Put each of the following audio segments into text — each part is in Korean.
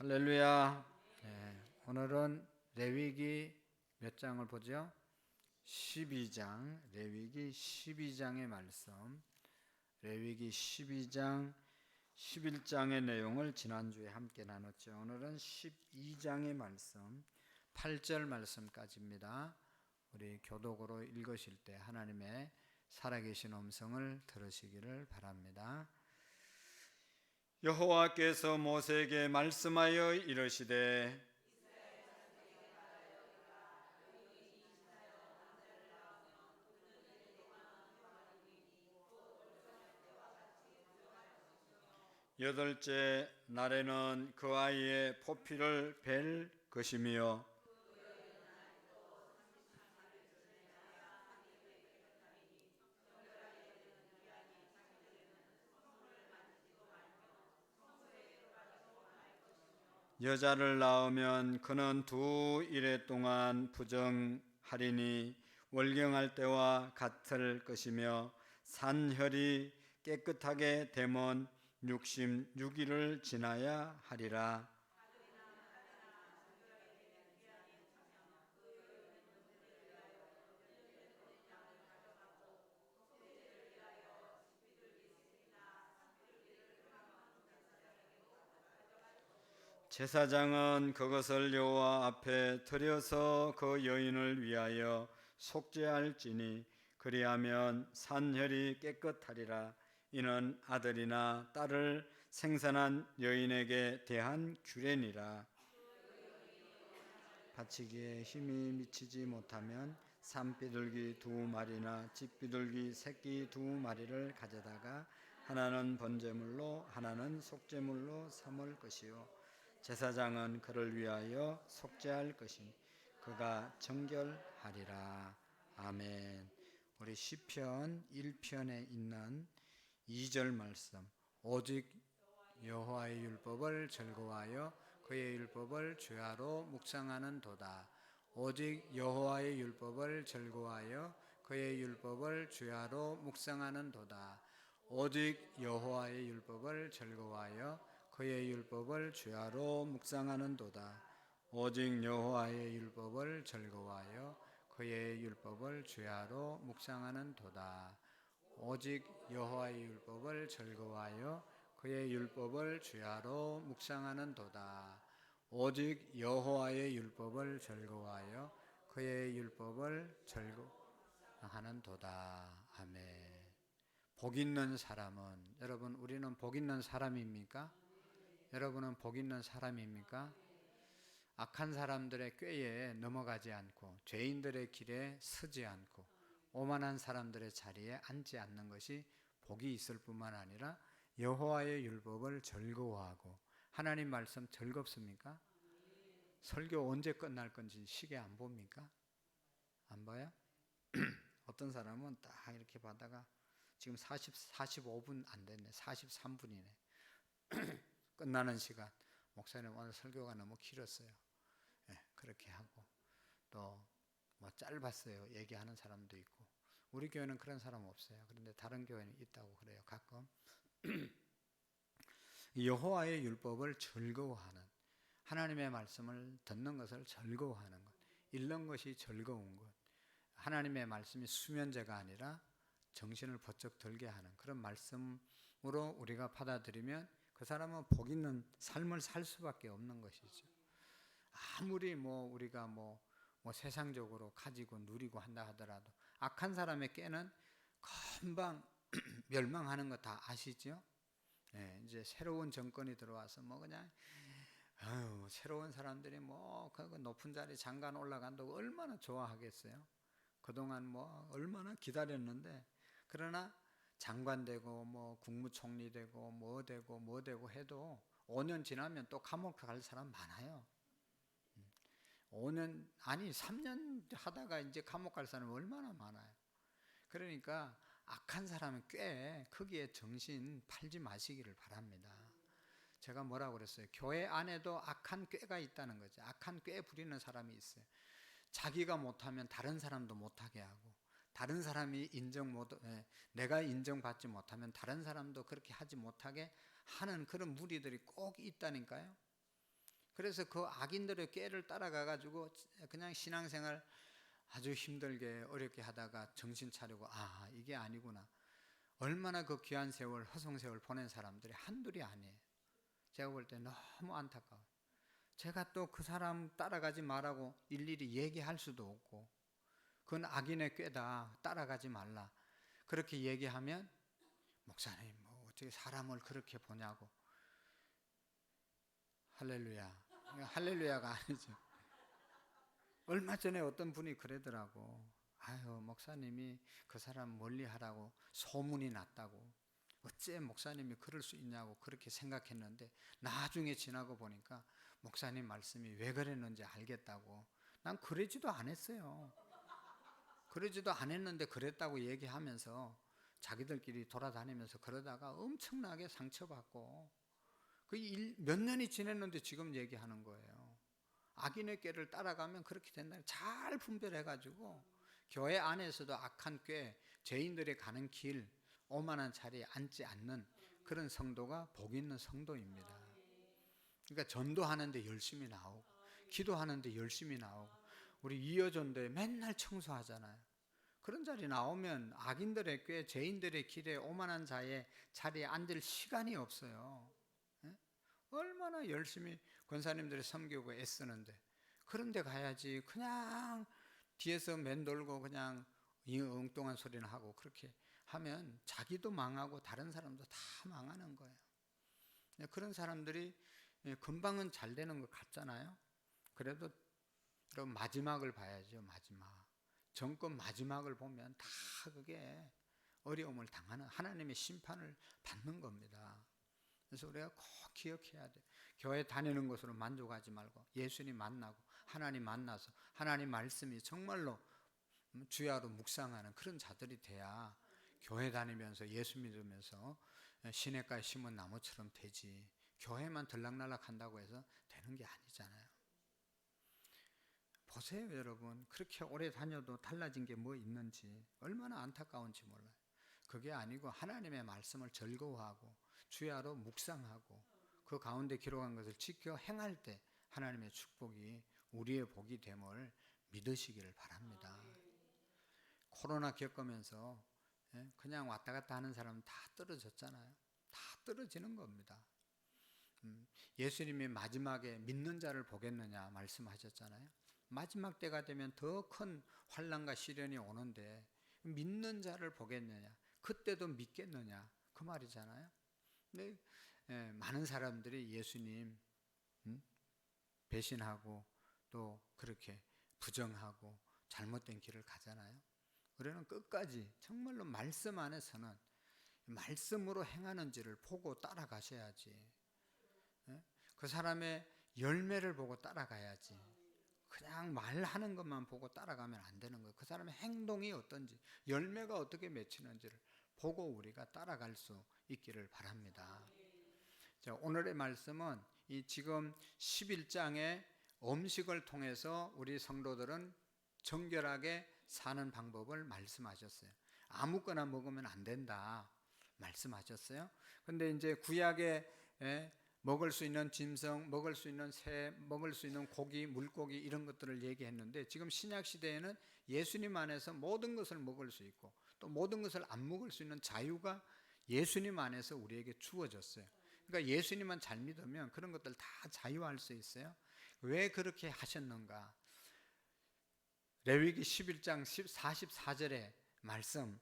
할렐루야. 오늘은 레위기 몇 장을 보죠? 12장, 레위기 12장의 말씀. 레위기 12장, 11장의 내용을 지난주에 함께 나눴죠. 오늘은 12장의 말씀, 8절 말씀까지입니다. 우리 교독으로 읽으실 때 하나님의 살아계신 음성을 들으시기를 바랍니다. 여호와께서 모세에게 말씀하여 이르시되 여덟째 날에는 그 아이의 포피를 벨 것이며 여자를 낳으면 그는 2일 동안 부정하리니 월경할 때와 같을 것이며 산혈이 깨끗하게 되면 66일을 지나야 하리라. 제사장은 그것을 여호와 앞에 드려서 그 여인을 위하여 속죄할지니 그리하면 산혈이 깨끗하리라. 이는 아들이나 딸을 생산한 여인에게 대한 규례니라. 바치기에 힘이 미치지 못하면 산비둘기 2마리나 집비둘기 새끼 2마리를 가져다가 하나는 번제물로 하나는 속죄물로 삼을 것이요 제사장은 그를 위하여 속죄할 것이니 그가 정결하리라. 아멘. 우리 시편 1편에 있는 2절 말씀, 오직 여호와의 율법을 즐거워하여 그의 율법을 주야로 묵상하는 도다. 오직 여호와의 율법을 즐거워하여 그의 율법을 주야로 묵상하는 도다. 오직 여호와의 율법을 즐거워하여 그의 율법을 주야로 묵상하는 도다. 오직 여호와의 율법을 즐거워하여 그의 율법을 주야로 묵상하는 도다. 오직 여호와의 율법을 즐거워하여 그의 율법을 주야로 묵상하는 도다. 오직 여호와의 율법을 즐거워하여 그의 율법을 즐거워하는 도다. 아멘. 복 있는 사람은, 여러분, 우리는 복 있는 사람입니까? 여러분은 복 있는 사람입니까? 악한 사람들의 꾀에 넘어가지 않고 죄인들의 길에 서지 않고 오만한 사람들의 자리에 앉지 않는 것이 복이 있을 뿐만 아니라 여호와의 율법을 즐거워하고. 하나님 말씀 즐겁습니까? 설교 언제 끝날 건지 시계 안 봅니까? 안 봐요? 어떤 사람은 딱 이렇게 받다가 지금 45분 안 됐네. 43분이네. 끝나는 시간. 목사님 오늘 설교가 너무 길었어요. 그렇게 하고 또 뭐 짧았어요. 얘기하는 사람도 있고. 우리 교회는 그런 사람 없어요. 그런데 다른 교회는 있다고 그래요. 가끔. 여호와의 율법을 즐거워하는, 하나님의 말씀을 듣는 것을 즐거워하는 것, 읽는 것이 즐거운 것, 하나님의 말씀이 수면제가 아니라 정신을 번쩍 들게 하는 그런 말씀으로 우리가 받아들이면 그 사람은 복 있는 삶을 살 수밖에 없는 것이죠. 아무리 우리가 세상적으로 가지고 누리고 한다 하더라도 악한 사람의 꾀는 금방 멸망하는 거 다 아시죠? 이제 새로운 정권이 들어와서 그냥 새로운 사람들이 그 높은 자리 장관 올라간다고 얼마나 좋아하겠어요? 그동안 얼마나 기다렸는데. 그러나 장관 되고 국무총리 되고 뭐 되고 해도 5년 지나면 또 감옥 갈 사람 많아요. 5년 아니 3년 하다가 이제 감옥 갈 사람 얼마나 많아요. 그러니까 악한 사람은 꽤 거기에 정신 팔지 마시기를 바랍니다. 제가 뭐라고 그랬어요? 교회 안에도 악한 꾀가 있다는 거죠. 악한 꾀 부리는 사람이 있어요. 자기가 못하면 다른 사람도 못하게 하고, 다른 사람이 내가 인정받지 못하면 다른 사람도 그렇게 하지 못하게 하는 그런 무리들이 꼭 있다니까요. 그래서 그 악인들의 꾀를 따라가 가지고 그냥 신앙생활 아주 힘들게 어렵게 하다가 정신 차리고 아, 이게 아니구나. 얼마나 그 귀한 세월, 허송 세월 보낸 사람들이 한둘이 아니에요. 제가 볼 때 너무 안타까워요. 제가 또 그 사람 따라가지 말라고 일일이 얘기할 수도 없고, 그건 악인의 꾀다, 따라가지 말라, 그렇게 얘기하면 목사님 뭐 어떻게 사람을 그렇게 보냐고. 할렐루야. 할렐루야가 아니죠. 얼마 전에 어떤 분이 그러더라고. 아유, 목사님이 그 사람 멀리 하라고 소문이 났다고. 어째 목사님이 그럴 수 있냐고 그렇게 생각했는데 나중에 지나고 보니까 목사님 말씀이 왜 그랬는지 알겠다고. 난 그러지도 않았어요. 그러지도 않았는데 그랬다고 얘기하면서 자기들끼리 돌아다니면서 그러다가 엄청나게 상처받고 그 몇 년이 지났는데 지금 얘기하는 거예요. 악인의 꾀를 따라가면 그렇게 된다. 잘 분별해가지고 교회 안에서도 악한 꾀, 죄인들이 가는 길, 오만한 자리에 앉지 않는 그런 성도가 복 있는 성도입니다. 그러니까 전도하는데 열심히 나오고 기도하는데 열심히 나오고 우리 이어전도에 맨날 청소하잖아요. 그런 자리 나오면 악인들의 꾀, 죄인들의 길에 오만한 자의 자리에 앉을 시간이 없어요. 얼마나 열심히 권사님들이 섬기고 애쓰는데 그런 데 가야지 그냥 뒤에서 맴돌고 그냥 엉뚱한 소리나 하고 그렇게 하면 자기도 망하고 다른 사람도 다 망하는 거예요. 그런 사람들이 금방은 잘 되는 것 같잖아요. 그래도 마지막을 봐야죠. 마지막 정권 마지막을 보면 다 그게 어려움을 당하는 하나님의 심판을 받는 겁니다. 그래서 우리가 꼭 기억해야 돼. 교회 다니는 것으로 만족하지 말고 예수님 만나고 하나님 만나서 하나님 말씀이 정말로 주야로 묵상하는 그런 자들이 돼야 교회 다니면서 예수 믿으면서 시냇가에 심은 나무처럼 되지. 교회만 들락날락 한다고 해서 되는 게 아니잖아요. 보세요 여러분, 그렇게 오래 다녀도 달라진 게 뭐 있는지 얼마나 안타까운지 몰라요. 그게 아니고 하나님의 말씀을 즐거워하고 주야로 묵상하고 그 가운데 기록한 것을 지켜 행할 때 하나님의 축복이 우리의 복이 됨을 믿으시기를 바랍니다. 코로나 겪으면서 그냥 왔다 갔다 하는 사람은 다 떨어졌잖아요. 다 떨어지는 겁니다. 예수님이 마지막에 믿는 자를 보겠느냐 말씀하셨잖아요. 마지막 때가 되면 더 큰 환난과 시련이 오는데 믿는 자를 보겠느냐, 그때도 믿겠느냐 그 말이잖아요. 근데 많은 사람들이 예수님 배신하고 또 그렇게 부정하고 잘못된 길을 가잖아요. 우리는 끝까지 정말로 말씀 안에서는 말씀으로 행하는지를 보고 따라가셔야지. 그 사람의 열매를 보고 따라가야지. 그냥 말하는 것만 보고 따라가면 안 되는 거예요. 그 사람의 행동이 어떤지, 열매가 어떻게 맺히는지를 보고 우리가 따라갈 수 있기를 바랍니다. 자, 오늘의 말씀은 이 지금 11장의 음식을 통해서 우리 성도들은 정결하게 사는 방법을 말씀하셨어요. 아무거나 먹으면 안 된다 말씀하셨어요. 근데 이제 구약에 먹을 수 있는 짐승, 먹을 수 있는 새, 먹을 수 있는 고기, 물고기 이런 것들을 얘기했는데 지금 신약 시대에는 예수님 안에서 모든 것을 먹을 수 있고 또 모든 것을 안 먹을 수 있는 자유가 예수님 안에서 우리에게 주어졌어요. 그러니까 예수님만 잘 믿으면 그런 것들 다 자유할 수 있어요. 왜 그렇게 하셨는가? 레위기 11장 44절의 말씀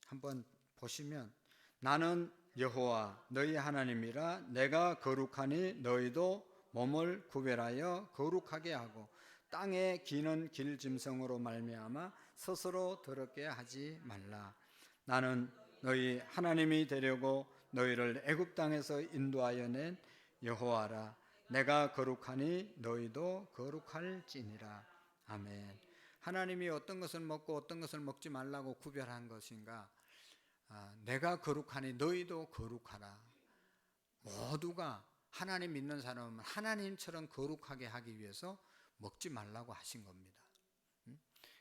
한번 보시면 나는 여호와 너희 하나님이라 내가 거룩하니 너희도 몸을 구별하여 거룩하게 하고 땅에 기는 길짐승으로 말미암아 스스로 더럽게 하지 말라. 나는 너희 하나님이 되려고 너희를 애굽 땅에서 인도하여 낸 여호와라. 내가 거룩하니 너희도 거룩할지니라. 아멘. 하나님이 어떤 것을 먹고 어떤 것을 먹지 말라고 구별한 것인가? 내가 거룩하니 너희도 거룩하라. 모두가 하나님 믿는 사람은 하나님처럼 거룩하게 하기 위해서 먹지 말라고 하신 겁니다.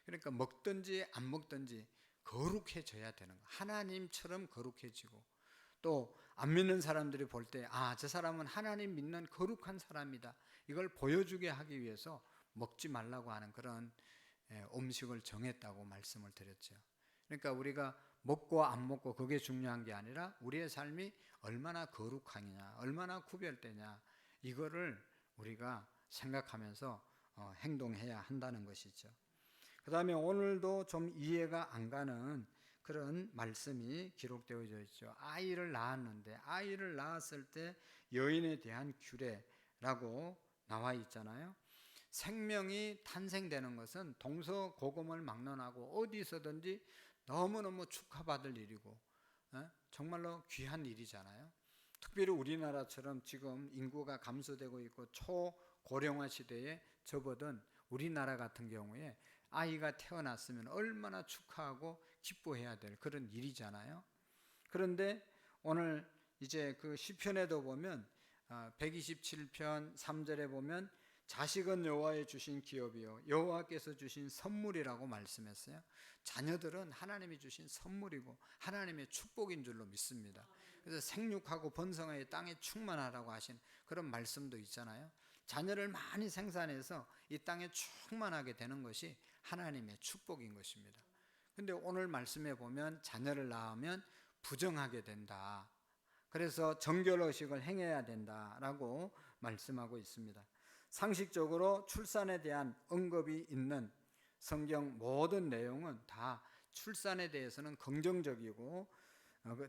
그러니까 먹든지 안 먹든지 거룩해져야 되는 거예요. 하나님처럼 거룩해지고 또 안 믿는 사람들이 볼 때 저 사람은 하나님 믿는 거룩한 사람이다, 이걸 보여주게 하기 위해서 먹지 말라고 하는 그런 음식을 정했다고 말씀을 드렸죠. 그러니까 우리가 먹고 안 먹고 그게 중요한 게 아니라 우리의 삶이 얼마나 거룩하냐, 얼마나 구별되냐, 이거를 우리가 생각하면서 행동해야 한다는 것이죠. 그 다음에 오늘도 좀 이해가 안 가는 그런 말씀이 기록되어져 있죠. 아이를 낳았는데 아이를 낳았을 때 여인에 대한 규례라고 나와 있잖아요. 생명이 탄생되는 것은 동서고금을 막론하고 어디서든지 너무너무 축하받을 일이고 정말로 귀한 일이잖아요. 특별히 우리나라처럼 지금 인구가 감소되고 있고 초고령화 시대에 접어든 우리나라 같은 경우에 아이가 태어났으면 얼마나 축하하고 기뻐해야 될 그런 일이잖아요. 그런데 오늘 이제 그 시편에도 보면 127편 3절에 보면 자식은 여호와의 주신 기업이요 여호와께서 주신 선물이라고 말씀했어요. 자녀들은 하나님이 주신 선물이고 하나님의 축복인 줄로 믿습니다. 그래서 생육하고 번성하여 땅에 충만하라고 하신 그런 말씀도 있잖아요. 자녀를 많이 생산해서 이 땅에 충만하게 되는 것이 하나님의 축복인 것입니다. 근데 오늘 말씀에 보면 자녀를 낳으면 부정하게 된다, 그래서 정결의식을 행해야 된다라고 말씀하고 있습니다. 상식적으로 출산에 대한 언급이 있는 성경 모든 내용은 다 출산에 대해서는 긍정적이고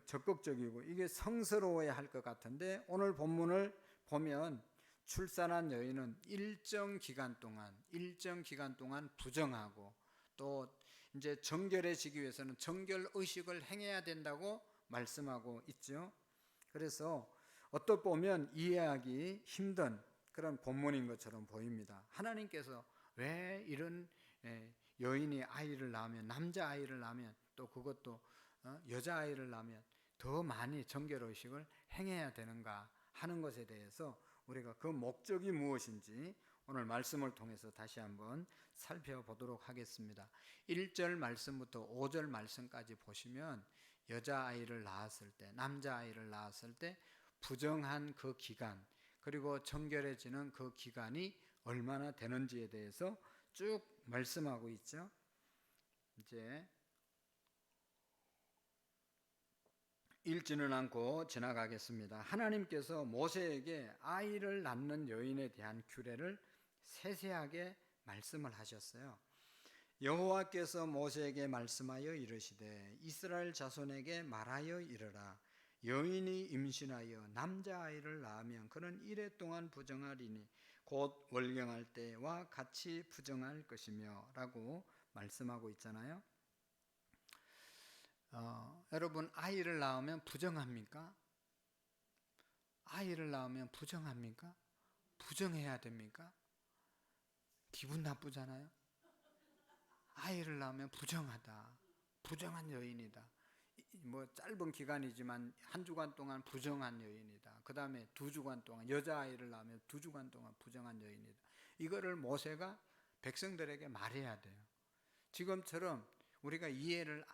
적극적이고 이게 성스러워야 할 것 같은데, 오늘 본문을 보면 출산한 여인은 일정 기간 동안 부정하고 또 이제 정결해지기 위해서는 정결 의식을 행해야 된다고 말씀하고 있죠. 그래서 어떻게 보면 이해하기 힘든 그런 본문인 것처럼 보입니다. 하나님께서 왜 이런 여인이 아이를 낳으면, 남자아이를 낳으면, 또 그것도 여자아이를 낳으면 더 많이 정결의식을 행해야 되는가 하는 것에 대해서 우리가 그 목적이 무엇인지 오늘 말씀을 통해서 다시 한번 살펴보도록 하겠습니다. 1절 말씀부터 5절 말씀까지 보시면 여자아이를 낳았을 때, 남자아이를 낳았을 때 부정한 그 기간, 그리고 정결해지는 그 기간이 얼마나 되는지에 대해서 쭉 말씀하고 있죠. 이제 읽지는 않고 지나가겠습니다. 하나님께서 모세에게 아이를 낳는 여인에 대한 규례를 세세하게 말씀을 하셨어요. 여호와께서 모세에게 말씀하여 이르시되 이스라엘 자손에게 말하여 이르라. 여인이 임신하여 남자아이를 낳으면 그는 이레 동안 부정하리니 곧 월경할 때와 같이 부정할 것이며 라고 말씀하고 있잖아요. 여러분, 아이를 낳으면 부정합니까? 아이를 낳으면 부정합니까? 부정해야 됩니까? 기분 나쁘잖아요. 아이를 낳으면 부정하다, 부정한 여인이다. 뭐 짧은 기간이지만 한 주간 동안 부정한 여인이다. 그 다음에 2주간 동안, 여자아이를 낳으면 2주간 동안 부정한 여인이다. 이거를 모세가 백성들에게 말해야 돼요. 지금처럼 우리가 이해를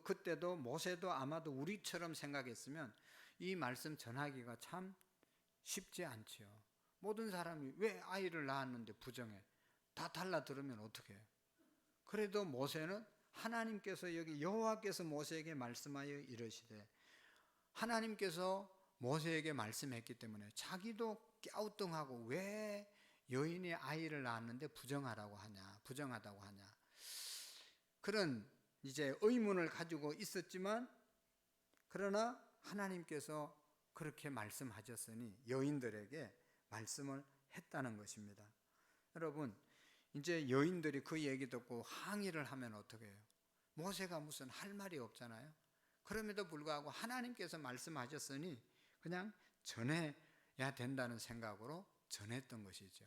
그때도 모세도 아마도 우리처럼 생각했으면 이 말씀 전하기가 참 쉽지 않지요. 모든 사람이 왜 아이를 낳았는데 부정해? 다 달라 들으면 어떻게 해요? 그래도 모세는 하나님께서, 여기 여호와께서 모세에게 말씀하여 이르시되, 하나님께서 모세에게 말씀했기 때문에 자기도 갸우뚱하고 왜 여인이 아이를 낳았는데 부정하다고 하냐, 그런 이제 의문을 가지고 있었지만, 그러나 하나님께서 그렇게 말씀하셨으니 여인들에게 말씀을 했다는 것입니다. 여러분, 이제 여인들이 그 얘기 듣고 항의를 하면 어떻게 해요? 모세가 무슨 할 말이 없잖아요. 그럼에도 불구하고 하나님께서 말씀하셨으니 그냥 전해야 된다는 생각으로 전했던 것이죠.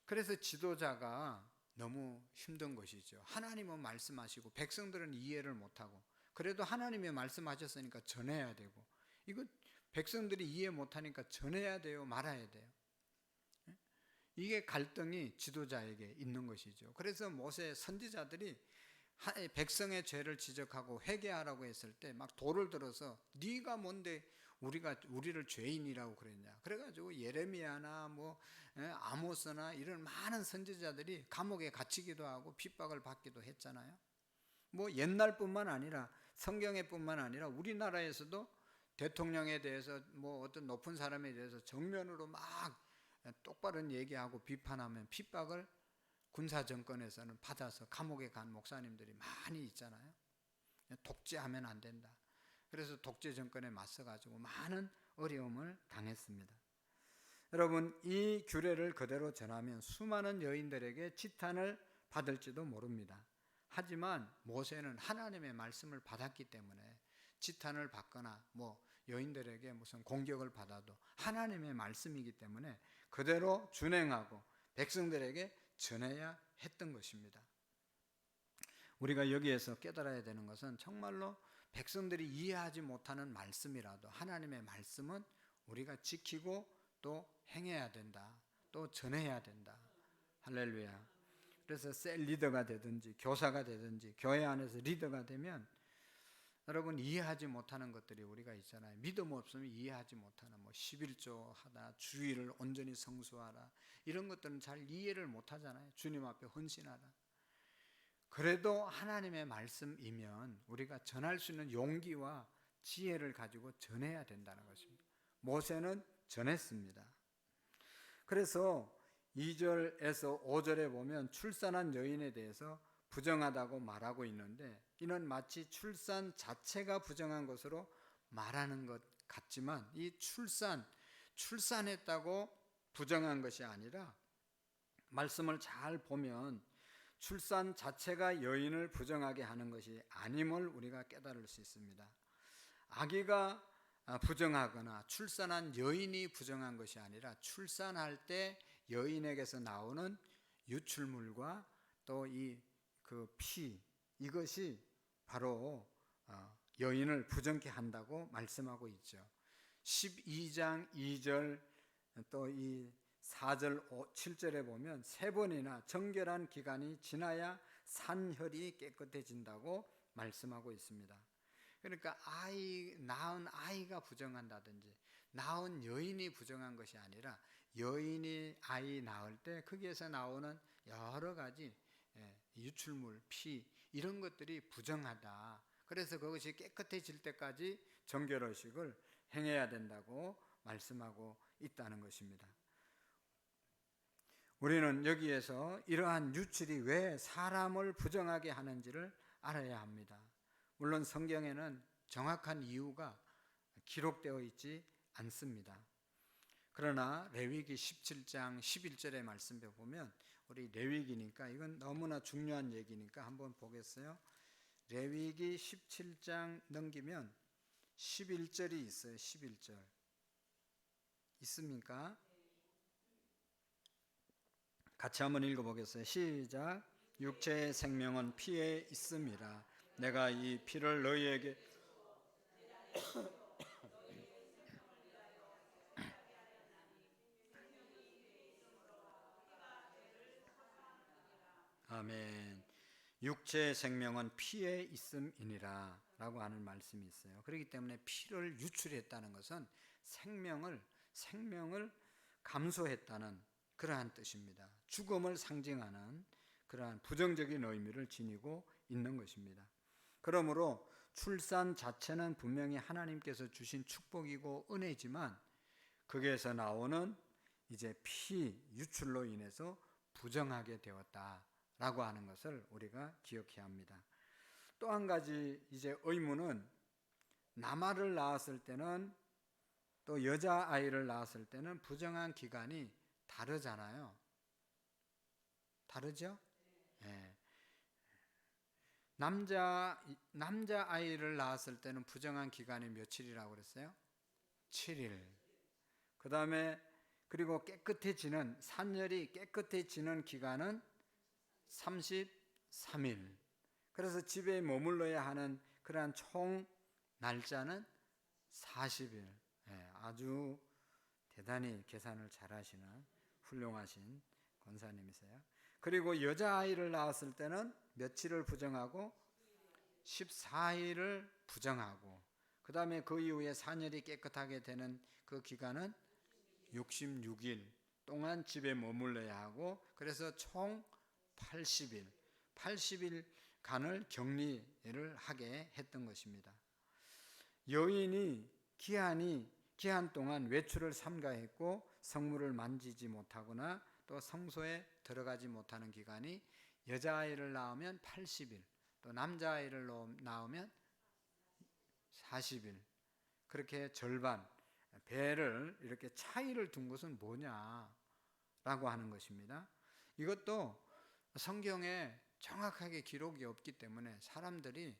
그래서 지도자가 너무 힘든 것이죠. 하나님은 말씀하시고 백성들은 이해를 못하고, 그래도 하나님이 말씀하셨으니까 전해야 되고, 이거 백성들이 이해 못하니까 전해야 돼요, 말아야 돼요? 이게 갈등이 지도자에게 있는 것이죠. 그래서 모세 선지자들이 백성의 죄를 지적하고 회개하라고 했을 때 막 돌을 들어서 네가 뭔데 우리를 죄인이라고 그랬냐. 그래가지고 예레미야나 아모스나 이런 많은 선지자들이 감옥에 갇히기도 하고 핍박을 받기도 했잖아요. 옛날뿐만 아니라 성경에뿐만 아니라 우리나라에서도 대통령에 대해서 어떤 높은 사람에 대해서 정면으로 막 똑바른 얘기하고 비판하면 핍박을 군사 정권에서는 받아서 감옥에 간 목사님들이 많이 있잖아요. 독재하면 안 된다. 그래서 독재 정권에 맞서가지고 많은 어려움을 당했습니다. 여러분, 이 규례를 그대로 전하면 수많은 여인들에게 지탄을 받을지도 모릅니다. 하지만 모세는 하나님의 말씀을 받았기 때문에 지탄을 받거나 여인들에게 무슨 공격을 받아도 하나님의 말씀이기 때문에 그대로 준행하고 백성들에게 전해야 했던 것입니다. 우리가 여기에서 깨달아야 되는 것은 정말로 백성들이 이해하지 못하는 말씀이라도 하나님의 말씀은 우리가 지키고 또 행해야 된다. 또 전해야 된다. 할렐루야. 그래서 셀 리더가 되든지 교사가 되든지 교회 안에서 리더가 되면 여러분, 이해하지 못하는 것들이 우리가 있잖아요. 믿음 없으면 이해하지 못하는 11조 하다, 주의를 온전히 성수하라, 이런 것들은 잘 이해를 못하잖아요. 주님 앞에 헌신하라. 그래도 하나님의 말씀이면 우리가 전할 수 있는 용기와 지혜를 가지고 전해야 된다는 것입니다. 모세는 전했습니다. 그래서 2절에서 5절에 보면 출산한 여인에 대해서 부정하다고 말하고 있는데, 이는 마치 출산 자체가 부정한 것으로 말하는 것 같지만, 이 출산했다고 부정한 것이 아니라 말씀을 잘 보면 출산 자체가 여인을 부정하게 하는 것이 아님을 우리가 깨달을 수 있습니다. 아기가 부정하거나 출산한 여인이 부정한 것이 아니라 출산할 때 여인에게서 나오는 유출물과 또 피, 이것이 바로 여인을 부정케 한다고 말씀하고 있죠. 12장 2절 또 이 4절 7절에 보면 3번이나 정결한 기간이 지나야 산혈이 깨끗해진다고 말씀하고 있습니다. 그러니까 낳은 아이가 부정한다든지 낳은 여인이 부정한 것이 아니라 여인이 아이 낳을 때 거기에서 나오는 여러 가지 유출물, 피, 이런 것들이 부정하다. 그래서 그것이 깨끗해질 때까지 정결의식을 행해야 된다고 말씀하고 있다는 것입니다. 우리는 여기에서 이러한 유출이 왜 사람을 부정하게 하는지를 알아야 합니다. 물론 성경에는 정확한 이유가 기록되어 있지 않습니다. 그러나 레위기 17장 11절의 말씀에 보면, 우리 레위기니까 이건 너무나 중요한 얘기니까 한번 보겠어요. 레위기 17장 넘기면 11절이 있어요. 11절 있습니까? 같이 한번 읽어보겠어요. 시작. 육체의 생명은 피에 있음이라. 내가 이 피를 너희에게 아멘. 육체의 생명은 피에 있음이니라 라고 하는 말씀이 있어요. 그렇기 때문에 피를 유출했다는 것은 생명을 감소했다는 그러한 뜻입니다. 죽음을 상징하는 그러한 부정적인 의미를 지니고 있는 것입니다. 그러므로 출산 자체는 분명히 하나님께서 주신 축복이고 은혜지만 거기에서 나오는 이제 피 유출로 인해서 부정하게 되었다라고 하는 것을 우리가 기억해야 합니다. 또 한 가지 이제 의문은, 남아를 낳았을 때는 또 여자아이를 낳았을 때는 부정한 기간이 다르잖아요. 다르죠? 네. 남자아이를 낳았을 때는 부정한 기간이 며칠이라고 그랬어요? 7일. 그 다음에 그리고 산열이 깨끗해지는 기간은 33일. 그래서 집에 머물러야 하는 그러한 총 날짜는 40일. 아주 대단히 계산을 잘하시는 훌륭하신 권사님이세요. 그리고 여자아이를 낳았을 때는 며칠을 부정하고 14일을 부정하고, 그 다음에 그 이후에 산혈이 깨끗하게 되는 그 기간은 66일 동안 집에 머물러야 하고, 그래서 총 80일간을 격리를 하게 했던 것입니다. 여인이 기한 동안 외출을 삼가했고 성물을 만지지 못하거나 또 성소에 들어가지 못하는 기간이 여자아이를 낳으면 80일, 또 남자아이를 낳으면 40일, 그렇게 절반, 배를 이렇게 차이를 둔 것은 뭐냐라고 하는 것입니다. 이것도 성경에 정확하게 기록이 없기 때문에 사람들이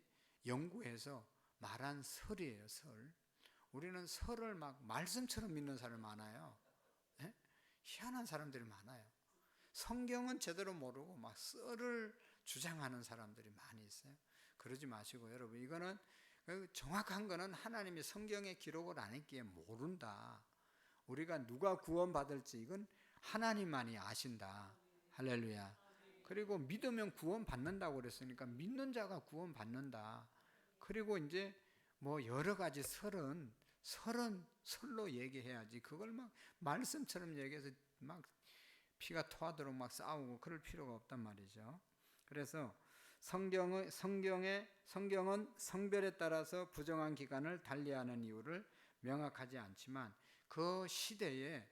연구해서 말한 설이에요, 설. 우리는 설을 막 말씀처럼 믿는 사람이 많아요. 예? 희한한 사람들이 많아요. 성경은 제대로 모르고 막 썰을 주장하는 사람들이 많이 있어요. 그러지 마시고 여러분, 이거는 정확한 거는 하나님이 성경에 기록을 안 했기에 모른다. 우리가 누가 구원받을지 이건 하나님만이 아신다. 할렐루야. 그리고 믿으면 구원받는다고 그랬으니까 믿는 자가 구원받는다. 그리고 이제 뭐 여러 가지 설로 얘기해야지, 그걸 막 말씀처럼 얘기해서 막 피가 토하도록 막 싸우고 그럴 필요가 없단 말이죠. 그래서 성경은 성별에 따라서 부정한 기간을 달리하는 이유를 명확하지 않지만 그 시대에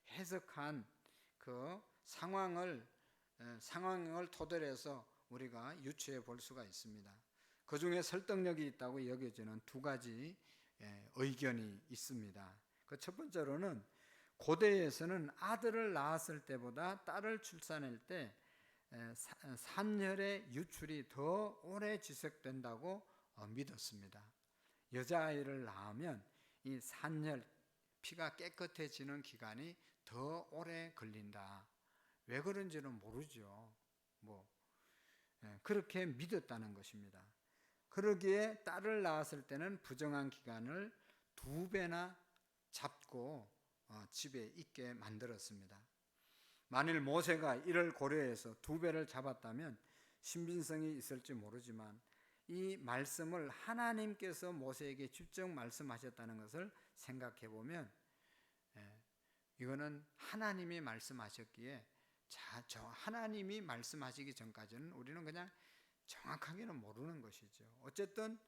해석한 그 상황을 토대로 해서 우리가 유추해 볼 수가 있습니다. 그 중에 설득력이 있다고 여겨지는 두 가지 의견이 있습니다. 그 첫 번째로는 고대에서는 아들을 낳았을 때보다 딸을 출산할 때 산혈의 유출이 더 오래 지속된다고 믿었습니다. 여자아이를 낳으면 이 산혈, 피가 깨끗해지는 기간이 더 오래 걸린다. 왜 그런지는 모르죠. 그렇게 믿었다는 것입니다. 그러기에 딸을 낳았을 때는 부정한 기간을 2배나 잡고 집에 있게 만들었습니다. 만일 모세가 이를 고려해서 2배를 잡았다면 신빙성이 있을지 모르지만 이 말씀을 하나님께서 모세에게 직접 말씀하셨다는 것을 생각해 보면 이거는 하나님이 말씀하셨기에 하나님이 말씀하시기 전까지는 우리는 그냥 정확하게는 모르는 것이죠. 어쨌든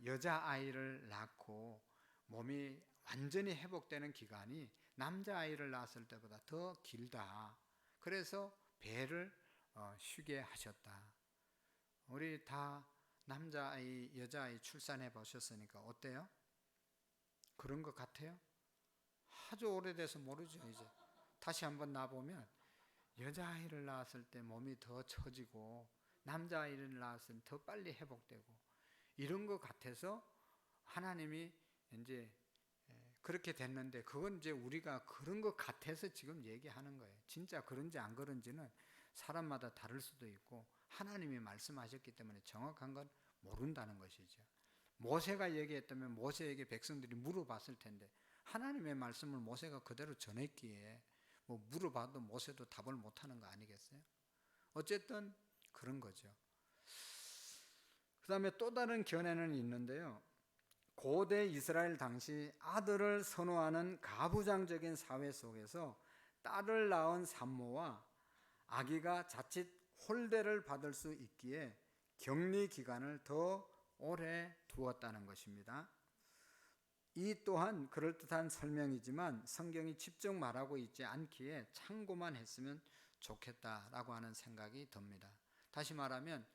여자아이를 낳고 몸이 완전히 회복되는 기간이 남자아이를 낳았을 때보다 더 길다. 그래서 배를 쉬게 하셨다. 우리 다 남자아이, 여자아이 출산해 보셨으니까 어때요? 그런 것 같아요? 아주 오래돼서 모르죠. 이제 다시 한번 낳아보면 여자아이를 낳았을 때 몸이 더 처지고 남자아이를 낳았을 때 더 빨리 회복되고 이런 것 같아서 하나님이 이제 그렇게 됐는데, 그건 이제 우리가 그런 것 같아서 지금 얘기하는 거예요. 진짜 그런지 안 그런지는 사람마다 다를 수도 있고 하나님이 말씀하셨기 때문에 정확한 건 모른다는 것이죠. 모세가 얘기했다면 모세에게 백성들이 물어봤을 텐데 하나님의 말씀을 모세가 그대로 전했기에 물어봐도 모세도 답을 못하는 거 아니겠어요? 어쨌든 그런 거죠. 그 다음에 또 다른 견해는 있는데요. 고대 이스라엘 당시 아들을 선호하는 가부장적인 사회 속에서 딸을 낳은 산모와 아기가 자칫 홀대를 받을 수 있기에 격리 기간을 더 오래 두었다는 것입니다. 이 또한 그럴듯한 설명이지만 성경이 직접 말하고 있지 않기에 참고만 했으면 좋겠다라고 하는 생각이 듭니다. 다시 말하면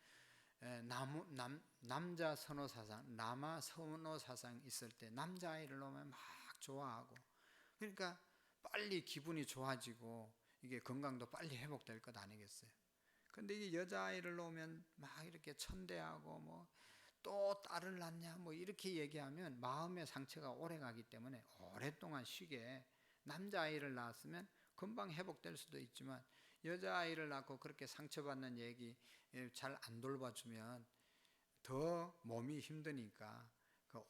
남자 선호 사상, 남아 선호 사상 있을 때 남자아이를 놓으면 막 좋아하고, 그러니까 빨리 기분이 좋아지고 이게 건강도 빨리 회복될 것 아니겠어요? 근데 이 여자아이를 놓으면 막 이렇게 천대하고 또 딸을 낳냐 이렇게 얘기하면 마음의 상처가 오래 가기 때문에 오랫동안 쉬게, 남자아이를 낳았으면 금방 회복될 수도 있지만 여자아이를 낳고 그렇게 상처받는 얘기 잘 안 돌봐주면 더 몸이 힘드니까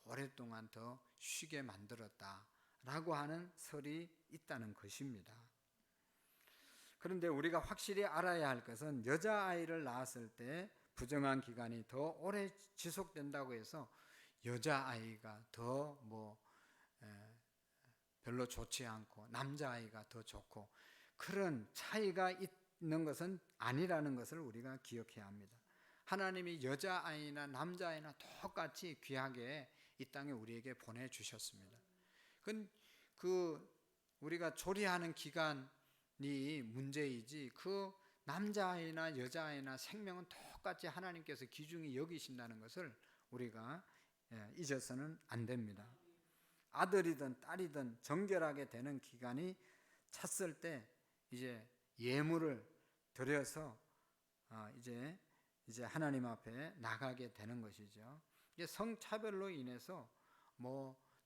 오랫동안 더 쉬게 만들었다라고 하는 설이 있다는 것입니다. 그런데 우리가 확실히 알아야 할 것은 여자아이를 낳았을 때 부정한 기간이 더 오래 지속된다고 해서 여자아이가 더 별로 좋지 않고 남자아이가 더 좋고 그런 차이가 있는 것은 아니라는 것을 우리가 기억해야 합니다. 하나님이 여자아이나 남자아이나 똑같이 귀하게 이 땅에 우리에게 보내주셨습니다. 우리가 조리하는 기간이 문제이지 그 남자아이나 여자아이나 생명은 똑같이 하나님께서 귀중히 여기신다는 것을 우리가 잊어서는 안 됩니다. 아들이든 딸이든 정결하게 되는 기간이 찼을 때 이제 예물을 드려서 이제 하나님 앞에 나가게 되는 것이죠. 이제 성차별로 인해서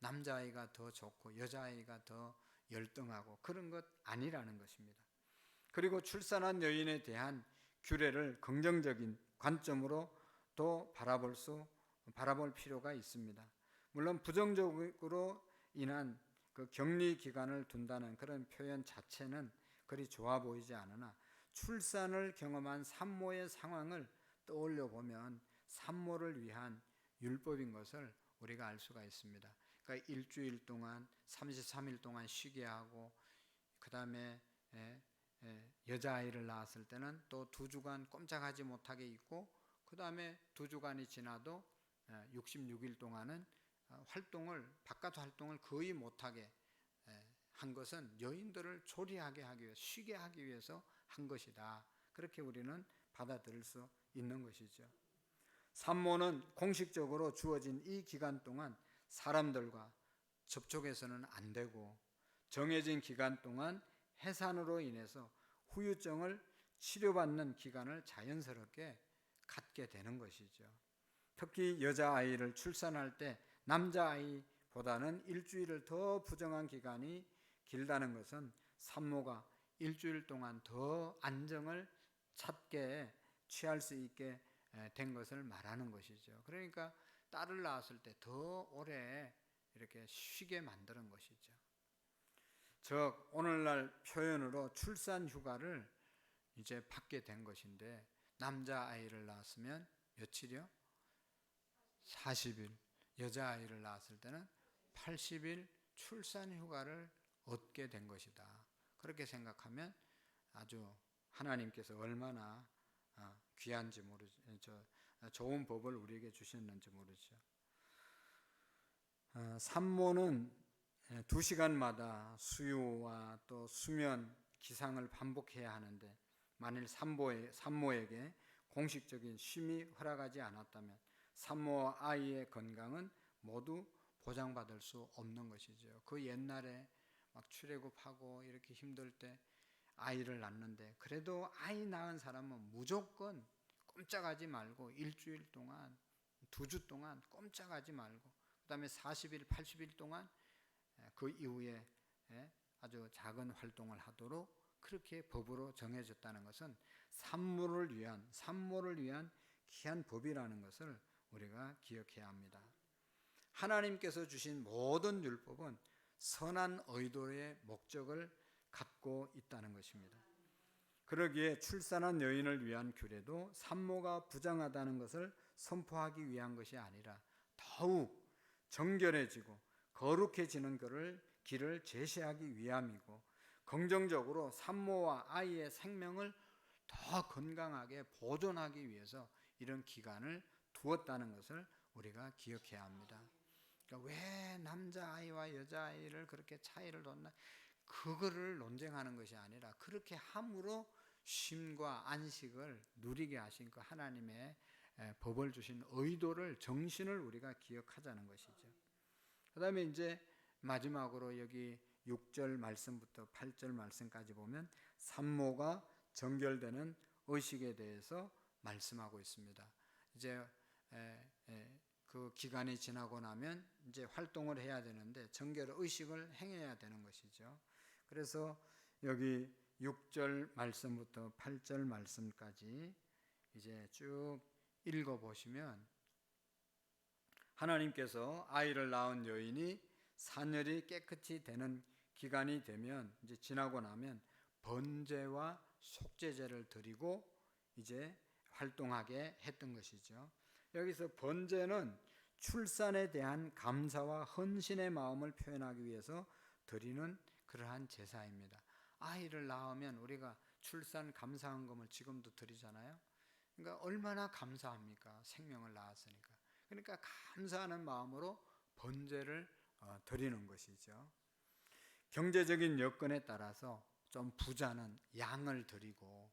남자아이가 더 좋고 여자아이가 더 열등하고 그런 것 아니라는 것입니다. 그리고 출산한 여인에 대한 규례를 긍정적인 관점으로 또 바라볼 필요가 있습니다. 물론 부정적으로 인한 그 격리 기간을 둔다는 그런 표현 자체는 그리 좋아 보이지 않으나 출산을 경험한 산모의 상황을 떠올려 보면 산모를 위한 율법인 것을 우리가 알 수가 있습니다. 그러니까 일주일 동안 33일 동안 쉬게 하고 그 다음에 여자아이를 낳았을 때는 또 2주간 꼼짝하지 못하게 있고 그 다음에 2주간이 지나도 66일 동안은 바깥 활동을 거의 못하게 한 것은 여인들을 조리하게 하기 위해서 쉬게 하기 위해서 한 것이다. 그렇게 우리는 받아들일 수 있는 것이죠. 산모는 공식적으로 주어진 이 기간 동안 사람들과 접촉해서는 안 되고 정해진 기간 동안 해산으로 인해서 후유증을 치료받는 기간을 자연스럽게 갖게 되는 것이죠. 특히 여자아이를 출산할 때 남자아이보다는 일주일을 더 부정한 기간이 길다는 것은 산모가 일주일 동안 더 안정을 찾게 취할 수 있게 된 것을 말하는 것이죠. 그러니까 딸을 낳았을 때 더 오래 이렇게 쉬게 만드는 것이죠. 즉 오늘날 표현으로 출산 휴가를 이제 받게 된 것인데 남자아이를 낳았으면 며칠이요? 40일, 여자아이를 낳았을 때는 80일 출산 휴가를 얻게 된 것이다. 그렇게 생각하면 아주 하나님께서 얼마나 귀한지 모르죠. 좋은 법을 우리에게 주셨는지 모르죠. 산모는 2시간마다 수유와 또 수면, 기상을 반복해야 하는데 만일 산모에게 공식적인 쉼이 허락하지 않았다면 산모와 아이의 건강은 모두 보장받을 수 없는 것이죠. 그 옛날에 막 출애굽하고 이렇게 힘들 때 아이를 낳는데 그래도 아이 낳은 사람은 무조건 꼼짝하지 말고 일주일 동안 2주 동안 꼼짝하지 말고 그 다음에 40일 80일 동안 그 이후에 아주 작은 활동을 하도록 그렇게 법으로 정해졌다는 것은 산모를 위한 귀한 법이라는 것을 우리가 기억해야 합니다. 하나님께서 주신 모든 율법은 선한 의도의 목적을 갖고 있다는 것입니다. 그러기에 출산한 여인을 위한 규례도 산모가 부정하다는 것을 선포하기 위한 것이 아니라 더욱 정결해지고 거룩해지는 길을 제시하기 위함이고 긍정적으로 산모와 아이의 생명을 더 건강하게 보존하기 위해서 이런 기간을 두었다는 것을 우리가 기억해야 합니다. 그러니까 왜 남자아이와 여자아이를 그렇게 차이를 뒀나? 그거를 논쟁하는 것이 아니라 그렇게 함으로 쉼과 안식을 누리게 하신 그 하나님의 법을 주신 의도를 정신을 우리가 기억하자는 것이죠. 그 다음에 이제 마지막으로 여기 6절 말씀부터 8절 말씀까지 보면 산모가 정결되는 의식에 대해서 말씀하고 있습니다. 이제 그 기간이 지나고 나면 이제 활동을 해야 되는데 정결 의식을 행해야 되는 것이죠. 그래서 여기 6절 말씀부터 8절 말씀까지 이제 쭉 읽어 보시면 하나님께서 아이를 낳은 여인이 산열이 깨끗이 되는 기간이 되면 이제 지나고 나면 번제와 속죄제를 드리고 이제 활동하게 했던 것이죠. 여기서 번제는 출산에 대한 감사와 헌신의 마음을 표현하기 위해서 드리는 그러한 제사입니다. 아이를 낳으면 우리가 출산 감사헌금을 지금도 드리잖아요. 그러니까 얼마나 감사합니까? 생명을 낳았으니까. 그러니까 감사하는 마음으로 번제를 드리는 것이죠. 경제적인 여건에 따라서 좀 부자는 양을 드리고,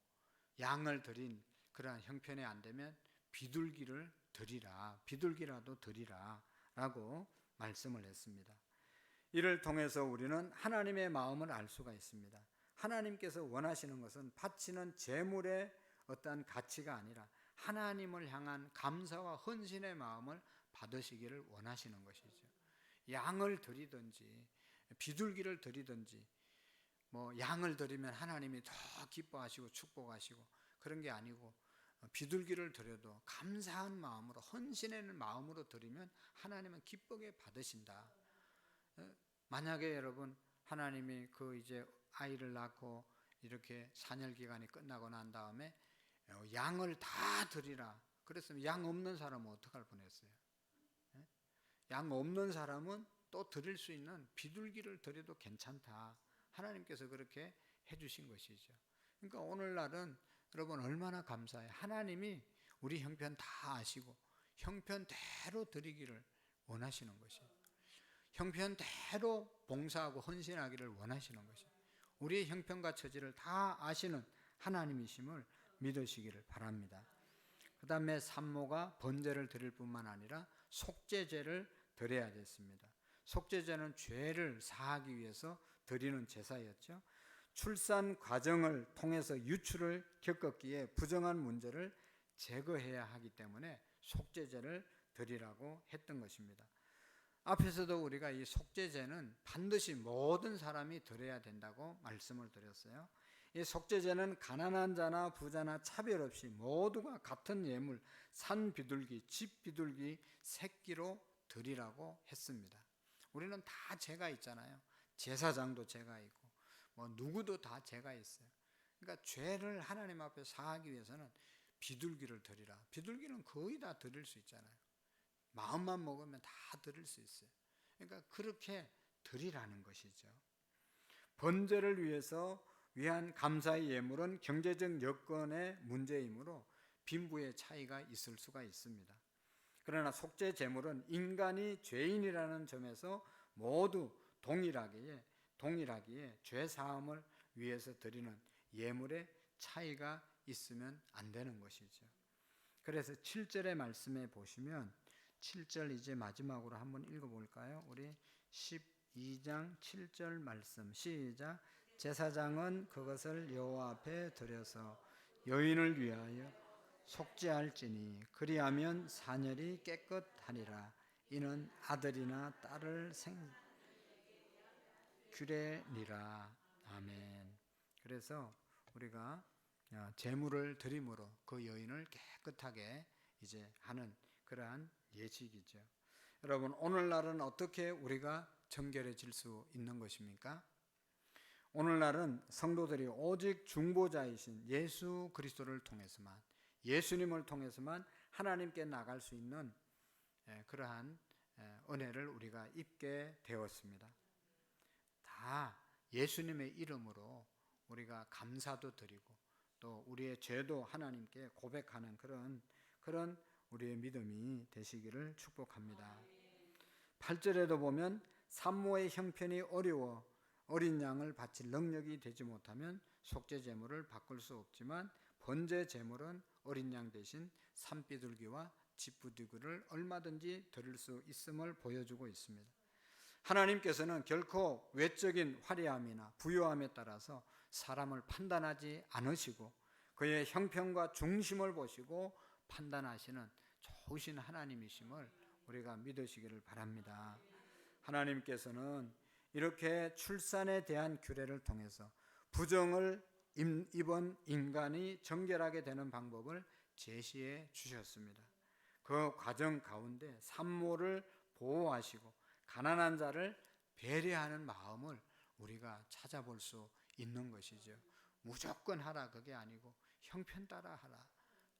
양을 드린 그러한 형편이 안 되면 비둘기를 드리라, 비둘기라도 드리라 라고 말씀을 했습니다. 이를 통해서 우리는 하나님의 마음을 알 수가 있습니다. 하나님께서 원하시는 것은 바치는 제물의 어떠한 가치가 아니라 하나님을 향한 감사와 헌신의 마음을 받으시기를 원하시는 것이죠. 양을 드리든지 비둘기를 드리든지 양을 드리면 하나님이 더 기뻐하시고 축복하시고 그런 게 아니고, 비둘기를 드려도 감사한 마음으로 헌신의 마음으로 드리면 하나님은 기쁘게 받으신다. 만약에 여러분 하나님이 이제 아이를 낳고 이렇게 산열 기간이 끝나고 난 다음에 양을 다 드리라 그랬으면 양 없는 사람은 어떡할 뻔했어요? 양 없는 사람은 또 드릴 수 있는 비둘기를 드려도 괜찮다. 하나님께서 그렇게 해주신 것이죠. 그러니까 오늘날은 여러분 얼마나 감사해요. 하나님이 우리 형편 다 아시고 형편대로 드리기를 원하시는 것이에요. 형편대로 봉사하고 헌신하기를 원하시는 것이에요. 우리의 형편과 처지를 다 아시는 하나님이심을 믿으시기를 바랍니다. 그 다음에 산모가 번제를 드릴 뿐만 아니라 속죄제를 드려야 됐습니다. 속죄제는 죄를 사하기 위해서 드리는 제사였죠. 출산 과정을 통해서 유출을 겪었기에 부정한 문제를 제거해야 하기 때문에 속죄제를 드리라고 했던 것입니다. 앞에서도 우리가 이 속죄제는 반드시 모든 사람이 드려야 된다고 말씀을 드렸어요. 이 속죄제는 가난한 자나 부자나 차별 없이 모두가 같은 예물, 산 비둘기, 집 비둘기 새끼로 드리라고 했습니다. 우리는 다 죄가 있잖아요. 제사장도 죄가 있고 누구도 다 죄가 있어요. 그러니까 죄를 하나님 앞에 사하기 위해서는 비둘기를 드리라. 비둘기는 거의 다 드릴 수 있잖아요. 마음만 먹으면 다 드릴 수 있어요. 그러니까 그렇게 드리라는 것이죠. 번제를 위한 감사의 예물은 경제적 여건의 문제이므로 빈부의 차이가 있을 수가 있습니다. 그러나 속죄 제물은 인간이 죄인이라는 점에서 모두 동일하기에 죄 사함을 위해서 드리는 예물의 차이가 있으면 안 되는 것이죠. 그래서 7절의 말씀에 보시면 7절 이제 마지막으로 한번 읽어볼까요? 우리 12장 7절 말씀 시작. 제사장은 그것을 여호와 앞에 드려서 여인을 위하여 속죄할지니 그리하면 사녀리 깨끗하니라. 이는 아들이나 딸을 규례니라. 아멘. 그래서 우리가 제물을 드림으로 그 여인을 깨끗하게 이제 하는 그러한 예식이죠. 여러분 오늘날은 어떻게 우리가 정결해질 수 있는 것입니까? 오늘날은 성도들이 오직 중보자이신 예수 그리스도를 통해서만, 예수님을 통해서만 하나님께 나갈 수 있는 그러한 은혜를 우리가 입게 되었습니다. 다 예수님의 이름으로 우리가 감사도 드리고 또 우리의 죄도 하나님께 고백하는 그런 우리의 믿음이 되시기를 축복합니다. 8절에도 보면 산모의 형편이 어려워 어린 양을 바칠 능력이 되지 못하면 속죄 제물을 바꿀 수 없지만 번제 제물은 어린 양 대신 산비둘기와 집비둘기를 얼마든지 드릴 수 있음을 보여주고 있습니다. 하나님께서는 결코 외적인 화려함이나 부유함에 따라서 사람을 판단하지 않으시고 그의 형편과 중심을 보시고 판단하시는 좋으신 하나님이심을 우리가 믿으시기를 바랍니다. 하나님께서는 이렇게 출산에 대한 규례를 통해서 부정을 입은 인간이 정결하게 되는 방법을 제시해 주셨습니다. 그 과정 가운데 산모를 보호하시고 가난한 자를 배려하는 마음을 우리가 찾아볼 수 있는 것이죠. 무조건 하라 그게 아니고 형편 따라 하라,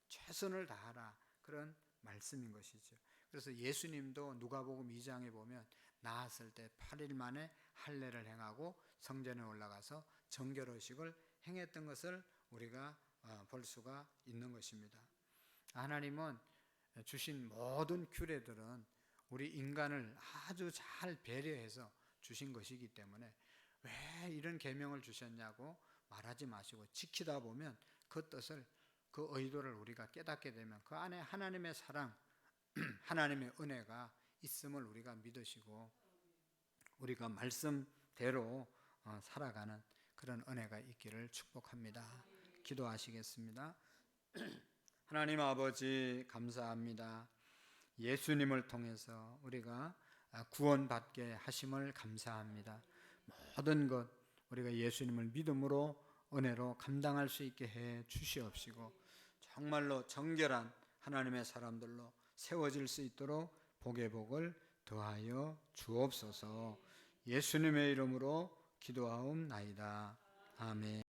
최선을 다하라 그런 말씀인 것이죠. 그래서 예수님도 누가복음 2장에 보면 나았을 때 8일 만에 할례를 행하고 성전에 올라가서 정결의식을 행했던 것을 우리가 볼 수가 있는 것입니다. 하나님은 주신 모든 규례들은 우리 인간을 아주 잘 배려해서 주신 것이기 때문에 왜 이런 계명을 주셨냐고 말하지 마시고 지키다 보면 그 뜻을, 그 의도를 우리가 깨닫게 되면 그 안에 하나님의 사랑, 하나님의 은혜가 있음을 우리가 믿으시고 우리가 말씀대로 살아가는 그런 은혜가 있기를 축복합니다. 기도하시겠습니다. 하나님 아버지 감사합니다. 예수님을 통해서 우리가 구원받게 하심을 감사합니다. 모든 것 우리가 예수님을 믿음으로 은혜로 감당할 수 있게 해 주시옵시고 정말로 정결한 하나님의 사람들로 세워질 수 있도록 복의 복을 더하여 주옵소서. 예수님의 이름으로 기도하옵나이다. 아멘.